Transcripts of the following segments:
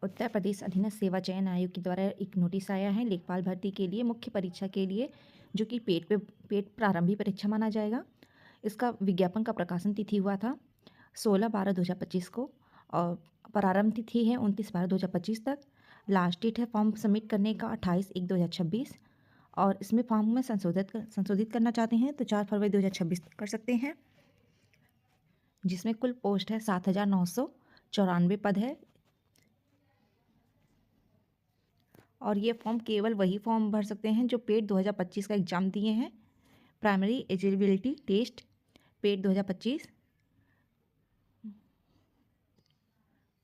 उत्तर प्रदेश अधीनस्थ सेवा चयन आयोग के द्वारा एक नोटिस आया है लेखपाल भर्ती के लिए मुख्य परीक्षा के लिए, जो कि पेट प्रारंभिक परीक्षा माना जाएगा। इसका विज्ञापन का प्रकाशन तिथि हुआ था 16/12/2025 को और प्रारंभ तिथि है 29/12/2025 तक। लास्ट डेट है फॉर्म सबमिट करने का 28/1/2026 और इसमें फॉर्म में संशोधित करना चाहते हैं तो 4 फरवरी 2026 तक कर सकते हैं। जिसमें कुल पोस्ट है 7,994 पद है और ये फॉर्म केवल वही फॉर्म भर सकते हैं जो पेट 2025 का एग्ज़ाम दिए हैं। प्राइमरी एलिजिबिलिटी टेस्ट पेट 2025।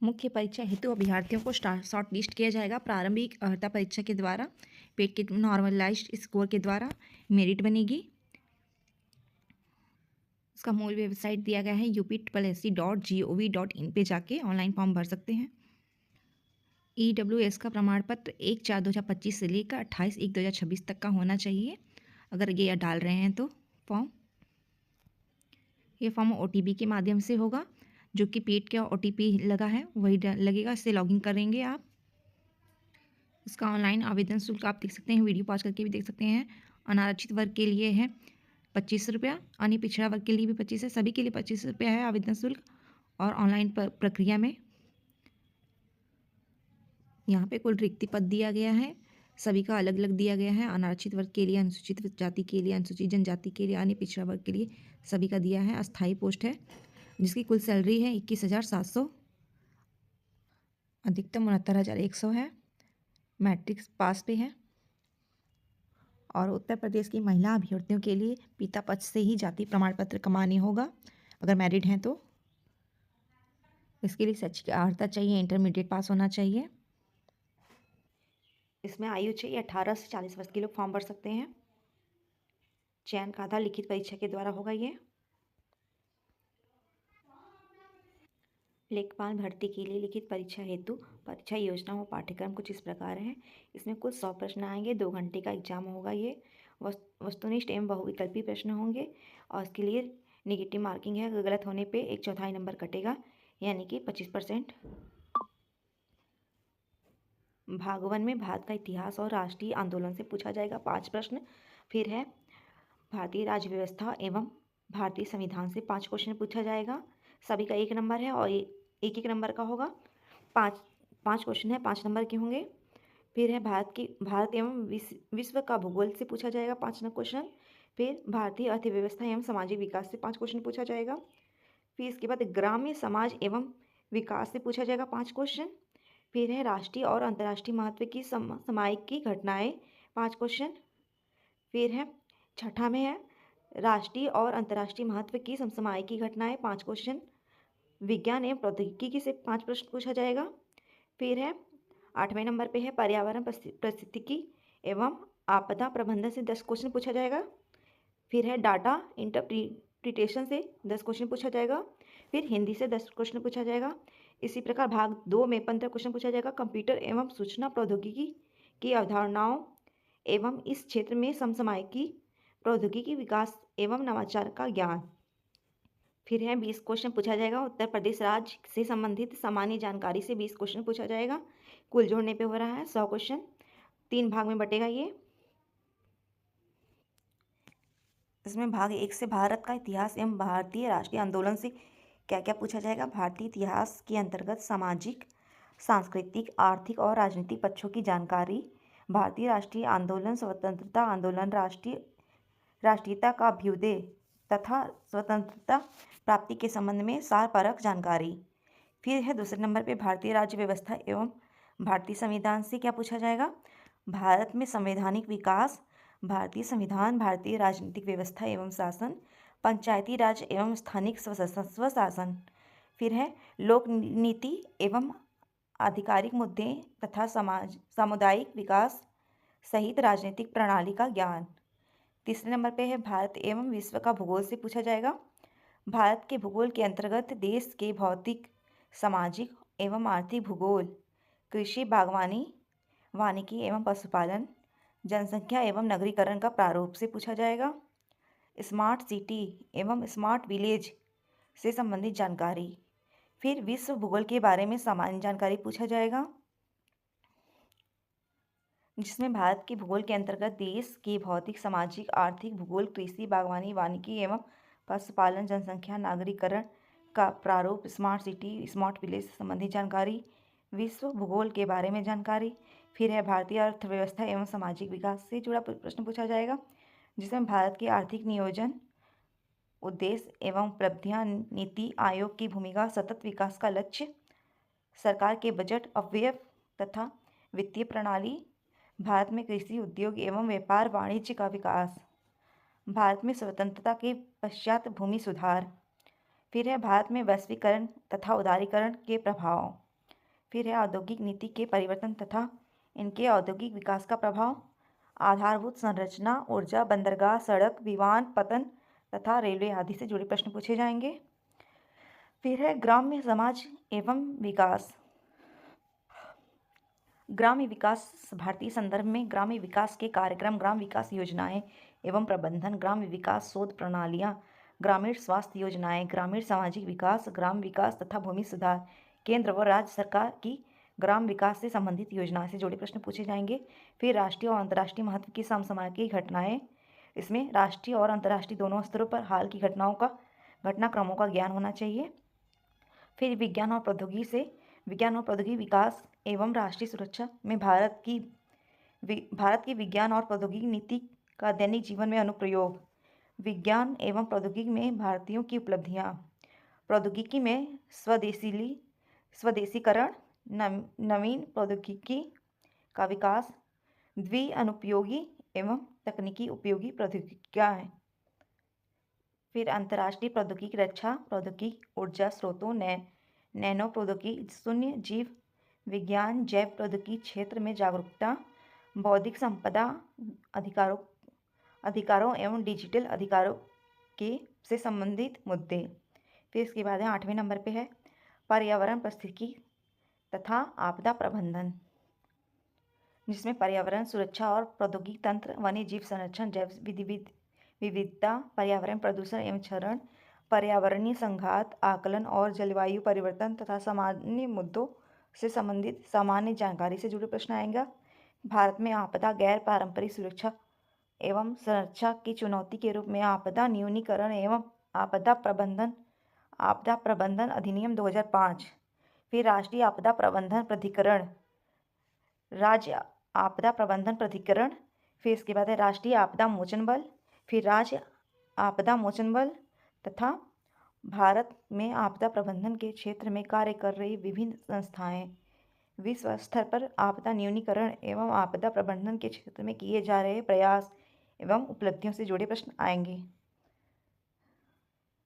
मुख्य परीक्षा हेतु अभ्यर्थियों को शॉर्ट लिस्ट किया जाएगा प्रारंभिक अर्हता परीक्षा के द्वारा। पेट के नॉर्मलाइज्ड स्कोर के द्वारा मेरिट बनेगी। इसका मूल वेबसाइट दिया गया है UP.SC.gov.in पे जाके ऑनलाइन फॉर्म भर सकते हैं। EWS का प्रमाण पत्र 1/4/2025 से लेकर 28/1/2026 तक का होना चाहिए अगर ये डाल रहे हैं तो फॉर्म। ये फॉर्म OTP के माध्यम से होगा, जो कि पेट का OTP लगा है वही लगेगा, इससे लॉगिन करेंगे आप। इसका ऑनलाइन आवेदन शुल्क आप देख सकते हैं, वीडियो पॉज करके भी देख सकते हैं। अनारक्षित वर्ग के लिए है 25 रुपया, अन्य पिछड़ा वर्ग के लिए भी 25 है, सभी के लिए 25 रुपया है आवेदन शुल्क। और ऑनलाइन प्रक्रिया में यहाँ पे कुल रिक्ति पद दिया गया है, सभी का अलग अलग दिया गया है। अनारक्षित वर्ग के लिए, अनुसूचित जाति के लिए, अनुसूचित जनजाति के लिए, अन्य पिछड़ा वर्ग के लिए सभी का दिया है। अस्थायी पोस्ट है जिसकी कुल सैलरी है 21,700, अधिकतम 69,100 है। मैट्रिक पास पे है। और उत्तर प्रदेश की महिला अभ्यर्थियों के लिए पिता पक्ष से ही जाति प्रमाण पत्र कमाने होगा अगर मैरिड हैं तो। इसके लिए शैक्षिक अर्हता चाहिए, इंटरमीडिएट पास होना चाहिए। इसमें आयु चाहिए 18 से 40 वर्ष के लोग फॉर्म भर सकते हैं। चयन का आधार लिखित परीक्षा के द्वारा होगा। ये लेखपाल भर्ती के लिए लिखित परीक्षा हेतु परीक्षा योजना व पाठ्यक्रम कुछ इस प्रकार है। इसमें कुल 100 प्रश्न आएंगे, 2 घंटे का एग्जाम होगा। ये वस्तुनिष्ठ एवं बहुविकल्पी प्रश्न होंगे और इसके लिए नेगेटिव मार्किंग है, अगर गलत होने पे 1/4 नंबर कटेगा, यानी कि 25%। भाग 1 में भारत का इतिहास और राष्ट्रीय आंदोलन से पूछा जाएगा 5 प्रश्न। फिर है भारतीय राज्य व्यवस्था एवं भारतीय संविधान से 5 क्वेश्चन पूछा जाएगा। सभी का 1 नंबर है और एक एक नंबर का होगा। 5 क्वेश्चन है, 5 नंबर के होंगे। फिर है भारत एवं विश्व का भूगोल से पूछा जाएगा 5 क्वेश्चन। फिर भारतीय अर्थव्यवस्था एवं सामाजिक विकास से 5 क्वेश्चन पूछा जाएगा। फिर इसके बाद ग्राम्य समाज एवं विकास से पूछा जाएगा 5 क्वेश्चन। फिर है राष्ट्रीय और अंतर्राष्ट्रीय महत्व की सामयिक की घटनाएं 5 क्वेश्चन। फिर है छठा में है राष्ट्रीय और अंतर्राष्ट्रीय महत्व की समसामयिक की घटनाएं 5 क्वेश्चन। विज्ञान एवं प्रौद्योगिकी से 5 प्रश्न पूछा जाएगा। फिर है 8वें नंबर पे है पर्यावरण पारिस्थितिकी एवं आपदा प्रबंधन से 10 क्वेश्चन पूछा जाएगा। फिर है डाटा इंटरप्रिटेशन से 10 क्वेश्चन पूछा जाएगा। फिर हिंदी से 10 क्वेश्चन पूछा जाएगा। इसी प्रकार भाग 2 में 15 क्वेश्चन पूछा जाएगा। कंप्यूटर एवं सूचना प्रौद्योगिकी की अवधारणाओं एवं इस क्षेत्र में समसामयिकी प्रौद्योगिकी विकास एवं नवाचार का ज्ञान। फिर है 20 क्वेश्चन पूछा जाएगा। उत्तर प्रदेश राज्य से संबंधित सामान्य जानकारी से 20 क्वेश्चन पूछा जाएगा। कुल जोड़ने पे हो रहा है 100 क्वेश्चन। 3 भाग में बटेगा ये। इसमें भाग 1 से भारत का इतिहास एवं भारतीय राष्ट्रीय आंदोलन से क्या क्या पूछा जाएगा। भारतीय इतिहास के अंतर्गत सामाजिक, सांस्कृतिक, आर्थिक और राजनीतिक पक्षों की जानकारी। भारतीय राष्ट्रीय आंदोलन, स्वतंत्रता आंदोलन, राष्ट्रीयता का अभ्युदय तथा स्वतंत्रता प्राप्ति के संबंध में सारपरक जानकारी। फिर है दूसरे नंबर पे भारतीय राज्य व्यवस्था एवं भारतीय संविधान से क्या पूछा जाएगा। भारत में संवैधानिक विकास, भारतीय संविधान, भारतीय राजनीतिक व्यवस्था एवं शासन, पंचायती राज एवं स्थानिक स्वशासन। फिर है लोक नीति एवं आधिकारिक मुद्दे तथा सामुदायिक विकास सहित राजनीतिक प्रणाली का ज्ञान। तीसरे नंबर पे है भारत एवं विश्व का भूगोल से पूछा जाएगा। भारत के भूगोल के अंतर्गत देश के भौतिक, सामाजिक एवं आर्थिक भूगोल, कृषि, बागवानी, वानिकी एवं पशुपालन, जनसंख्या एवं नगरीकरण का प्रारूप से पूछा जाएगा। स्मार्ट सिटी एवं स्मार्ट विलेज से संबंधित जानकारी। फिर विश्व भूगोल के बारे में सामान्य जानकारी पूछा जाएगा। जिसमें भारत के भूगोल के अंतर्गत देश के भौतिक, सामाजिक, आर्थिक, भूगोल, कृषि, बागवानी, वानिकी एवं पशुपालन, जनसंख्या, नागरीकरण का प्रारूप, स्मार्ट सिटी, स्मार्ट विलेज से संबंधित जानकारी, विश्व भूगोल के बारे में जानकारी। फिर है भारतीय अर्थव्यवस्था एवं सामाजिक विकास से जुड़ा प्रश्न पूछा जाएगा, जिसमें भारत के आर्थिक नियोजन, उद्देश्य एवं उपलब्धियां, नीति आयोग की भूमिका, सतत विकास का लक्ष्य, सरकार के बजट, अपव्यय तथा वित्तीय प्रणाली, भारत में कृषि, उद्योग एवं व्यापार वाणिज्य का विकास, भारत में स्वतंत्रता के पश्चात भूमि सुधार। फिर है भारत में वैश्वीकरण तथा उदारीकरण के प्रभाव। फिर है औद्योगिक नीति के परिवर्तन तथा इनके औद्योगिक विकास का प्रभाव, आधारभूत संरचना, ऊर्जा, बंदरगाह, सड़क, विमान पतन तथा रेलवे आदि से जुड़े प्रश्न पूछे जाएंगे। फिर है ग्राम्य समाज एवं विकास। ग्राम्य विकास भारतीय संदर्भ में ग्राम्य विकास के कार्यक्रम, ग्राम विकास योजनाएं एवं प्रबंधन, ग्राम्य विकास शोध प्रणालियां, ग्रामीण स्वास्थ्य योजनाएं, ग्रामीण सामाजिक विकास, ग्राम विकास तथा भूमि सुधार, केंद्र व राज्य सरकार की ग्राम विकास से संबंधित योजनाएं से जुड़े प्रश्न पूछे जाएंगे। फिर राष्ट्रीय और अंतर्राष्ट्रीय महत्व की समसामयिक घटनाएं, इसमें राष्ट्रीय और अंतर्राष्ट्रीय दोनों स्तरों पर हाल की घटनाक्रमों का ज्ञान होना चाहिए। फिर विज्ञान और प्रौद्योगिकी विकास एवं राष्ट्रीय सुरक्षा में भारत की विज्ञान और प्रौद्योगिकी नीति का दैनिक जीवन में अनुप्रयोग, विज्ञान एवं प्रौद्योगिकी में भारतीयों की उपलब्धियां, प्रौद्योगिकी में स्वदेशीकरण, नवीन प्रौद्योगिकी का विकास, द्विअनुपयोगी एवं तकनीकी उपयोगी प्रौद्योगिकियां। फिर अंतर्राष्ट्रीय प्रौद्योगिकी रक्षा, प्रौद्योगिकी ऊर्जा स्रोतों, नैनो प्रौद्योगिकी, शून्य जीव विज्ञान, जैव प्रौद्योगिकी क्षेत्र में जागरूकता, बौद्धिक संपदा अधिकारों एवं डिजिटल अधिकारों के से संबंधित मुद्दे। फिर इसके बाद 8वें नंबर पे है पर्यावरण पारिस्थितिकी तथा आपदा प्रबंधन, जिसमें पर्यावरण सुरक्षा और प्रौद्योगिकी तंत्र, वन्य जीव संरक्षण, जैव विविधता, पर्यावरण प्रदूषण एवं क्षरण, पर्यावरणीय संघात, आकलन और जलवायु परिवर्तन तथा सामान्य मुद्दों से संबंधित सामान्य जानकारी से जुड़े प्रश्न आएगा। भारत में आपदा, गैर पारंपरिक सुरक्षा एवं संरक्षा की चुनौती के रूप में आपदा न्यूनीकरण एवं आपदा प्रबंधन अधिनियम 2005। फिर राष्ट्रीय आपदा प्रबंधन प्राधिकरण, राज्य आपदा प्रबंधन प्राधिकरण। फिर इसके बाद है राष्ट्रीय आपदा मोचन बल, फिर राज्य आपदा मोचन बल तथा भारत में आपदा प्रबंधन के क्षेत्र में कार्य कर रही विभिन्न संस्थाएं। विश्व स्तर पर आपदा न्यूनीकरण एवं आपदा प्रबंधन के क्षेत्र में किए जा रहे प्रयास एवं उपलब्धियों से जुड़े प्रश्न आएंगे।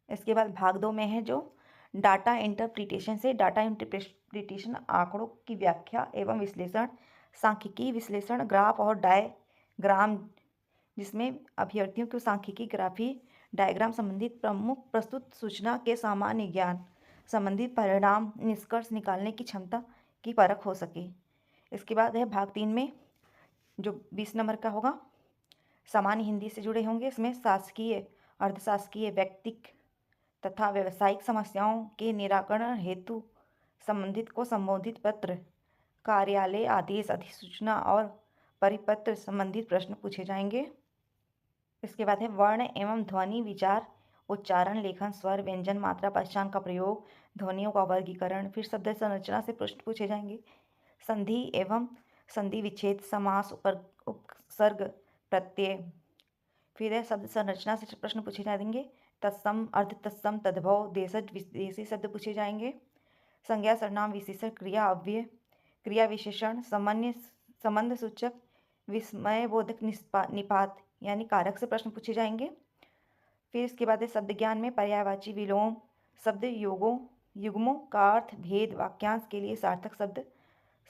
इसके बाद भाग 2 में है जो डाटा इंटरप्रिटेशन से डाटा इंटरप्रिटेशन, आंकड़ों की व्याख्या एवं विश्लेषण, सांख्यिकी विश्लेषण, ग्राफ और डायग्राम, जिसमें अभ्यर्थियों को सांख्यिकी, ग्राफी, डायग्राम संबंधित प्रमुख प्रस्तुत सूचना के सामान्य ज्ञान, संबंधित परिणाम, निष्कर्ष निकालने की क्षमता की परख हो सके। इसके बाद है भाग 3 में जो 20 नंबर का होगा, सामान्य हिंदी से जुड़े होंगे। इसमें शासकीय, अर्धशासकीय, व्यक्तिक तथा व्यावसायिक समस्याओं के निराकरण हेतु संबंधित को संबोधित पत्र, कार्यालय आदेश, अधिसूचना और परिपत्र संबंधित प्रश्न पूछे जाएंगे। इसके बाद है वर्ण एवं ध्वनि विचार, उच्चारण, लेखन, स्वर, व्यंजन, मात्रा, पहचान का प्रयोग, ध्वनियों का वर्गीकरण। फिर शब्द संरचना से प्रश्न पूछे जाएंगे, संधि एवं संधि विच्छेद, समास, उपसर्ग, प्रत्यय। फिर है शब्द संरचना से प्रश्न पूछे जाएंगे, तत्सम, अर्ध तत्सम, तद्भव, देशज, विदेशी शब्द पूछे जाएंगे, संज्ञा, सर्वनाम, विशेषण, क्रिया, अव्यय, क्रिया विशेषण, संबंध सूचक, विस्मय बोधक, निपात यानी कारक से प्रश्न पूछे जाएंगे। फिर इसके बाद शब्द ज्ञान में पर्यायवाची, विलोम, शब्द युग्मों का अर्थ, भेद, वाक्यांश के लिए सार्थक शब्द,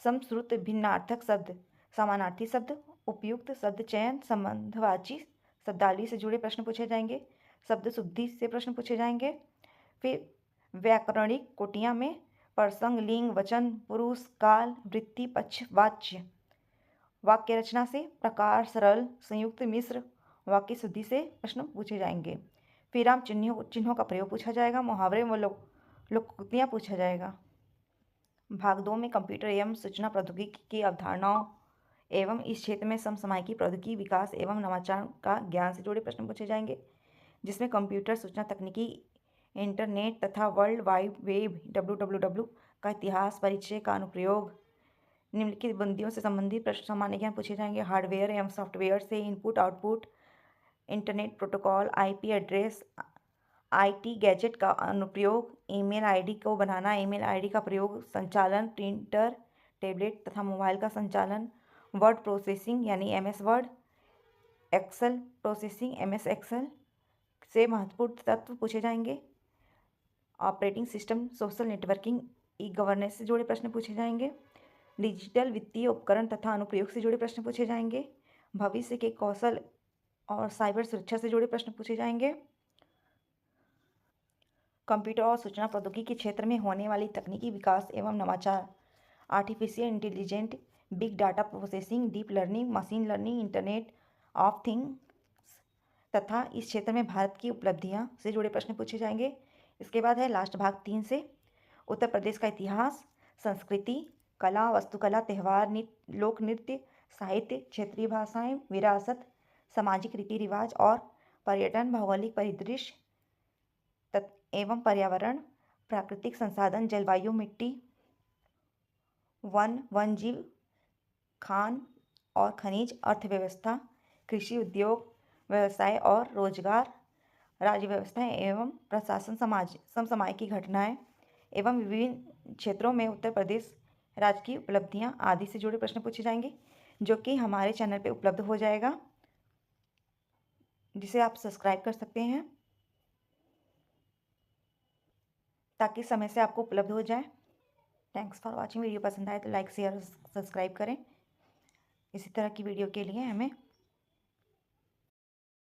समश्रुत भिन्नार्थक शब्द, समानार्थी शब्द, उपयुक्त शब्द चयन, संबंधवाची शब्दावली से जुड़े प्रश्न पूछे जाएंगे, शब्द शुद्धि से प्रश्न पूछे जाएंगे। फिर व्याकरणिक कोटियां में प्रसंग, लिंग, वचन, पुरुष, काल, वृत्ति, पक्ष, वाच्य। वाक्य रचना से प्रकार, सरल, संयुक्त, मिश्र, वाक्य शुद्धि से प्रश्न पूछे जाएंगे। फिर विराम चिन्हों का प्रयोग पूछा जाएगा, मुहावरे व लोकोक्तियां पूछा जाएगा। भाग 2 में कंप्यूटर एवं सूचना प्रौद्योगिकी की अवधारणाओं एवं इस क्षेत्र में समसामयिकी प्रौद्योगिकी विकास एवं नवाचार का ज्ञान से जुड़े प्रश्न पूछे जाएंगे, जिसमें कंप्यूटर, सूचना तकनीकी, इंटरनेट तथा वर्ल्ड वाइड वेब WWW का इतिहास, परिचय का अनुप्रयोग, निम्नलिखित बिंदुओं से संबंधित प्रश्न सामान्य ज्ञान पूछे जाएंगे। हार्डवेयर एवं सॉफ्टवेयर से input output, internet protocol, IP address, IT gadget का अनुप्रयोग, ईमेल आईडी को बनाना, ईमेल आईडी का प्रयोग, संचालन, प्रिंटर, टैबलेट तथा मोबाइल का संचालन, वर्ड प्रोसेसिंग यानी MS word, excel processing MS excel से महत्वपूर्ण तत्व पूछे जाएंगे। Operating system, social networking, e governance से जुड़े प्रश्न पूछे जाएंगे। डिजिटल वित्तीय उपकरण तथा अनुप्रयोग से जुड़े प्रश्न पूछे जाएंगे। भविष्य के कौशल और साइबर सुरक्षा से जुड़े प्रश्न पूछे जाएंगे। कंप्यूटर और सूचना प्रौद्योगिकी के क्षेत्र में होने वाली तकनीकी विकास एवं नवाचार, artificial intelligent, big data processing, deep learning, machine learning, internet of things तथा इस क्षेत्र में भारत की उपलब्धियां से जुड़े प्रश्न पूछे जाएंगे। इसके बाद है लास्ट भाग 3 से उत्तर प्रदेश का इतिहास, संस्कृति, कला, वास्तुकला, त्यौहार, लोक नृत्य, साहित्य, क्षेत्रीय भाषाएं, विरासत, सामाजिक रीति रिवाज और पर्यटन, भौगोलिक परिदृश्य एवं पर्यावरण, प्राकृतिक संसाधन, जलवायु, मिट्टी, वन्यजीव, खान और खनिज, अर्थव्यवस्था, कृषि उद्योग, व्यवसाय और रोजगार, राज्य व्यवस्था एवं प्रशासन, समाज, समसामयिक घटनाएं एवं विभिन्न क्षेत्रों में उत्तर प्रदेश राज्य की उपलब्धियां आदि से जुड़े प्रश्न पूछे जाएंगे, जो कि हमारे चैनल पे उपलब्ध हो जाएगा, जिसे आप सब्सक्राइब कर सकते हैं ताकि समय से आपको उपलब्ध हो जाए। Thanks for watching. वीडियो पसंद आए तो लाइक, शेयर, सब्सक्राइब करें। इसी तरह की वीडियो के लिए हमें